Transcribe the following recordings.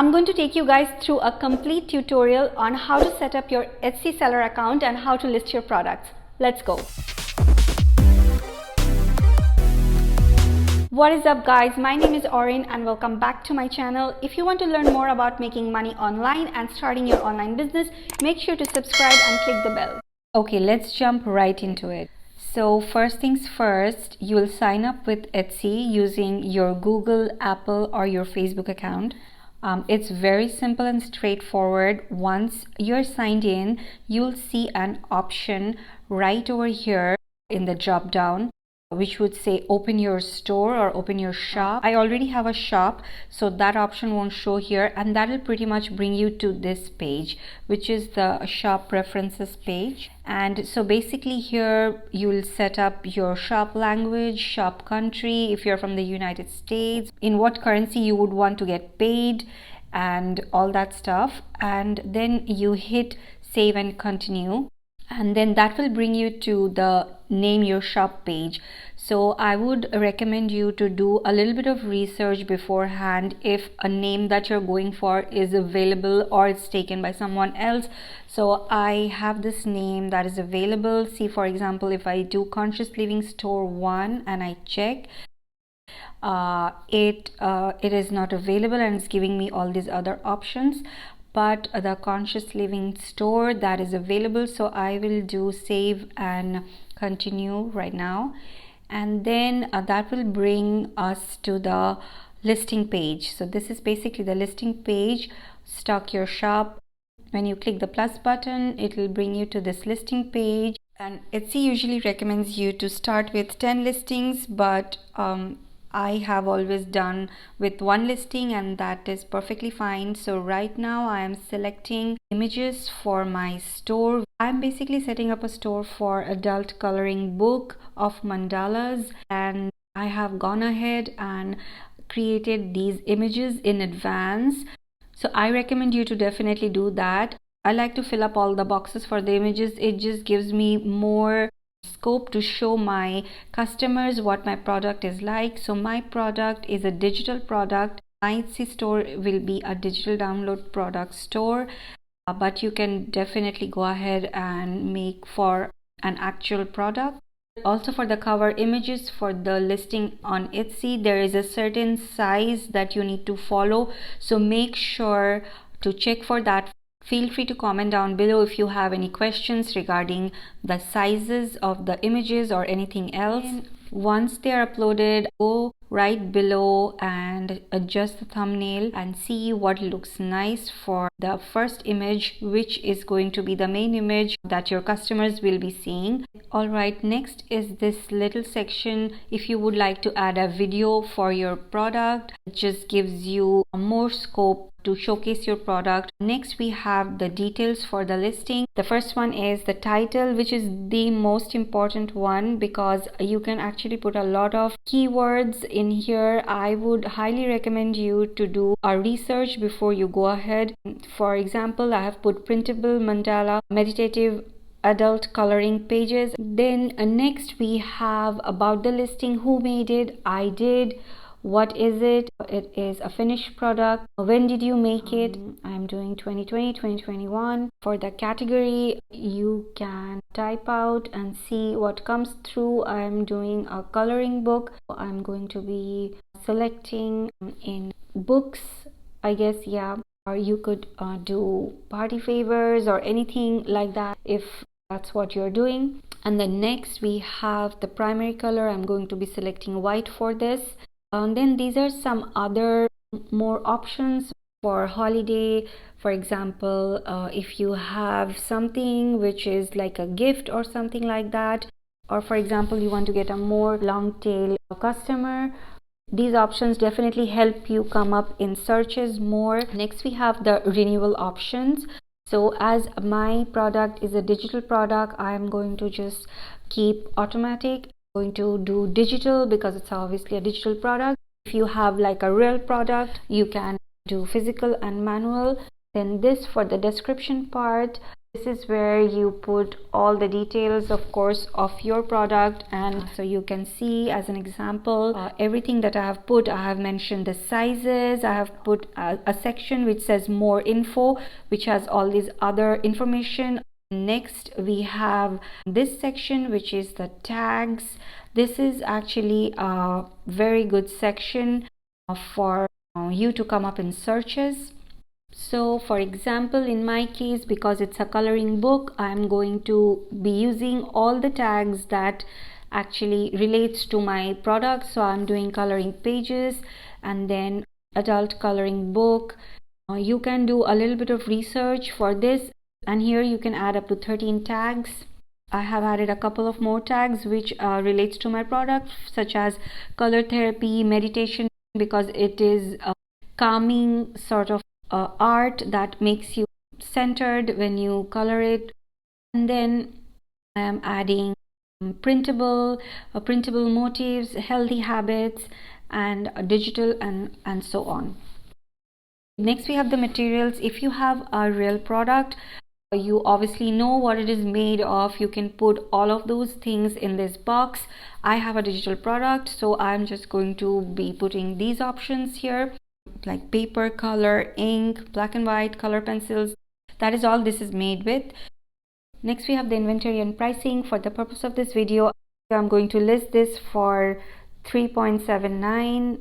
I'm going to take you guys through a complete tutorial on how to set up your Etsy seller account and how to list your products. Let's go. What is up guys, my name is Orinn and welcome back to my channel. If you want to learn more about making money online and starting your online business, make sure to subscribe and click the bell. Okay, let's jump right into it. So first things first, you will sign up with Etsy using your Google, Apple or your Facebook account. It's very simple and straightforward. Once you're signed in, you'll see an option right over here in the drop down which would say open your store or open your shop. I already have a shop, so that option won't show here, and that will pretty much bring you to this page, which is the shop preferences page. And so basically here you will set up your shop language, shop country, if you're from the United States, in what currency you would want to get paid and all that stuff. And then you hit save and continue, and then that will bring you to the name your shop page. So I would recommend you to do a little bit of research beforehand if a name that you're going for is available or it's taken by someone else. So I have this name that is available. See, for example, if I do Conscious Living Store 1 and I check, it is not available and it's giving me all these other options. But the Conscious Living Store, that is available, so I will do save and continue right now, and then that will bring us to the listing page. So this is basically the listing page. Stock your shop. When you click the plus button, it will bring you to this listing page, and Etsy usually recommends you to start with 10 listings, but I have always done with one listing and that is perfectly fine. So right now I am selecting images for my store. I'm basically setting up a store for adult coloring book of mandalas, and I have gone ahead and created these images in advance. So I recommend you to definitely do that. I like to fill up all the boxes for the images. It just gives me more scope to show my customers what my product is like. So my product is a digital product. My Etsy store will be a digital download product store, but you can definitely go ahead and make for an actual product. Also, for the cover images for the listing on Etsy, there is a certain size that you need to follow, so make sure to check for that. Feel free to comment down below if you have any questions regarding the sizes of the images or anything else. Once they are uploaded, go right below and adjust the thumbnail and see what looks nice for the first image, which is going to be the main image that your customers will be seeing. Alright, next is this little section. If you would like to add a video for your product, it just gives you more scope to showcase your product. Next we have the details for the listing. The first one is the title, which is the most important one because you can actually put a lot of keywords in here. I would highly recommend you to do a research before you go ahead. For example, I have put printable mandala meditative adult coloring pages. Then next we have about the listing, who made it, I did. What is it? It is a finished product. When did you make it? I'm doing 2020, 2021. For the category, you can type out and see what comes through. I'm doing a coloring book. I'm going to be selecting in books, I guess, yeah. Or you could do party favors or anything like that if that's what you're doing. And then next we have the primary color. I'm going to be selecting white for this. And then these are some other more options for holiday. For example, if you have something which is like a gift or something like that, or for example you want to get a more long tail customer, these options definitely help you come up in searches more. Next we have the renewal options. So as my product is a digital product, I am going to just keep automatic. Going to do digital because it's obviously a digital product. If you have like a real product, you can do physical and manual. Then this for the description part, This is where you put all the details, of course, of your product. And so you can see, as an example, everything that I have put. I have mentioned the sizes. I have put a section which says more info, which has all these other information. Next, we have this section, which is the tags. This is actually a very good section for you to come up in searches. So for example, in my case, because it's a coloring book, I'm going to be using all the tags that actually relates to my product. So I'm doing coloring pages and then adult coloring book. You can do a little bit of research for this, and here you can add up to 13 tags. I have added a couple of more tags which relates to my product, such as color therapy, meditation, because it is a calming sort of art that makes you centered when you color it. And then I am adding printable motifs, healthy habits, and digital, and so on. Next, we have the materials. If you have a real product, you obviously know what it is made of. You can put all of those things in this box. I have a digital product, so I'm just going to be putting these options here, like paper, color, ink, black and white, color pencils. That is all this is made with. Next, we have the inventory and pricing. For the purpose of this video, I'm going to list this for 3.79,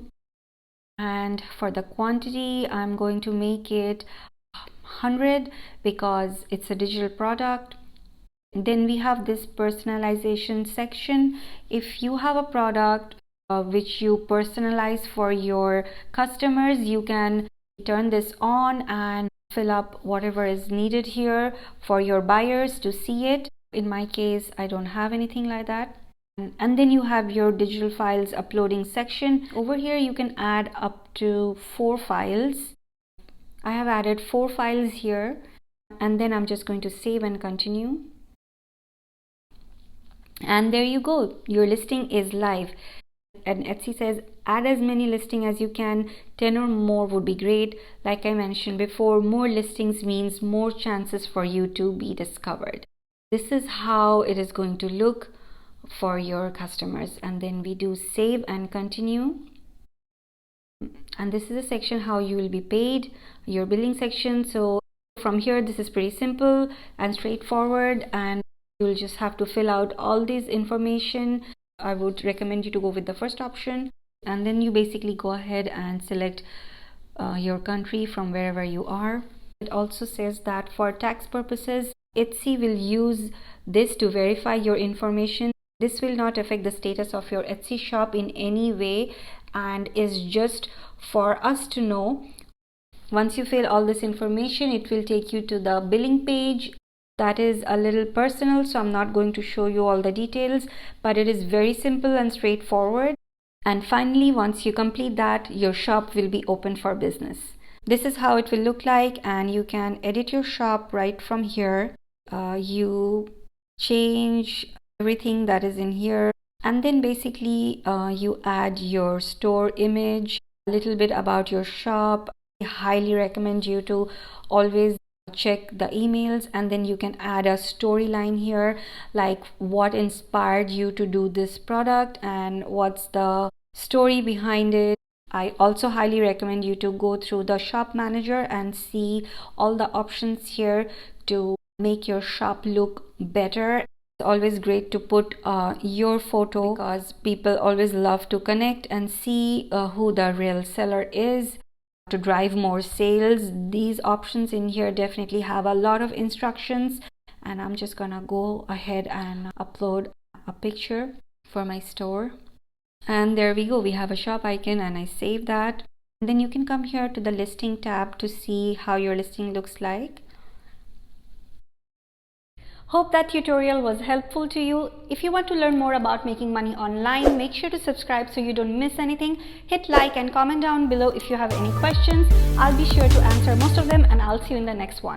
and for the quantity, I'm going to make it 100 because it's a digital product. Then we have this personalization section. If you have a product which you personalize for your customers, you can turn this on and fill up whatever is needed here for your buyers to see it. In my case, I don't have anything like that. And then you have your digital files uploading section. Over here you can add up to 4 files. I have added 4 files here, and then I'm just going to save and continue. And there you go, your listing is live. And Etsy says add as many listings as you can. 10 or more would be great. Like I mentioned before, more listings means more chances for you to be discovered. This is how it is going to look for your customers. And then we do save and continue. And this is a section how you will be paid, your billing section. So from here, this is pretty simple and straightforward, and you'll just have to fill out all this information. I would recommend you to go with the first option, and then you basically go ahead and select your country from wherever you are. It also says that for tax purposes, Etsy will use this to verify your information. This will not affect the status of your Etsy shop in any way, and is just for us to know. Once you fill all this information, it will take you to the billing page. That is a little personal, so I'm not going to show you all the details, but it is very simple and straightforward. And finally, once you complete that, your shop will be open for business. This is how it will look like, and you can edit your shop right from here. You change everything that is in here, and then basically you add your store image, a little bit about your shop. I highly recommend you to always check the emails, and then you can add a storyline here, like what inspired you to do this product and what's the story behind it. I also highly recommend you to go through the shop manager and see all the options here to make your shop look better. It's always great to put your photo, because people always love to connect and see who the real seller is. To drive more sales, these options in here definitely have a lot of instructions, and I'm just gonna go ahead and upload a picture for my store. And there we go, we have a shop icon, and I save that. And then you can come here to the listing tab to see how your listing looks like. Hope that tutorial was helpful to you. If you want to learn more about making money online, make sure to subscribe so you don't miss anything. Hit like and comment down below if you have any questions. I'll be sure to answer most of them, and I'll see you in the next one.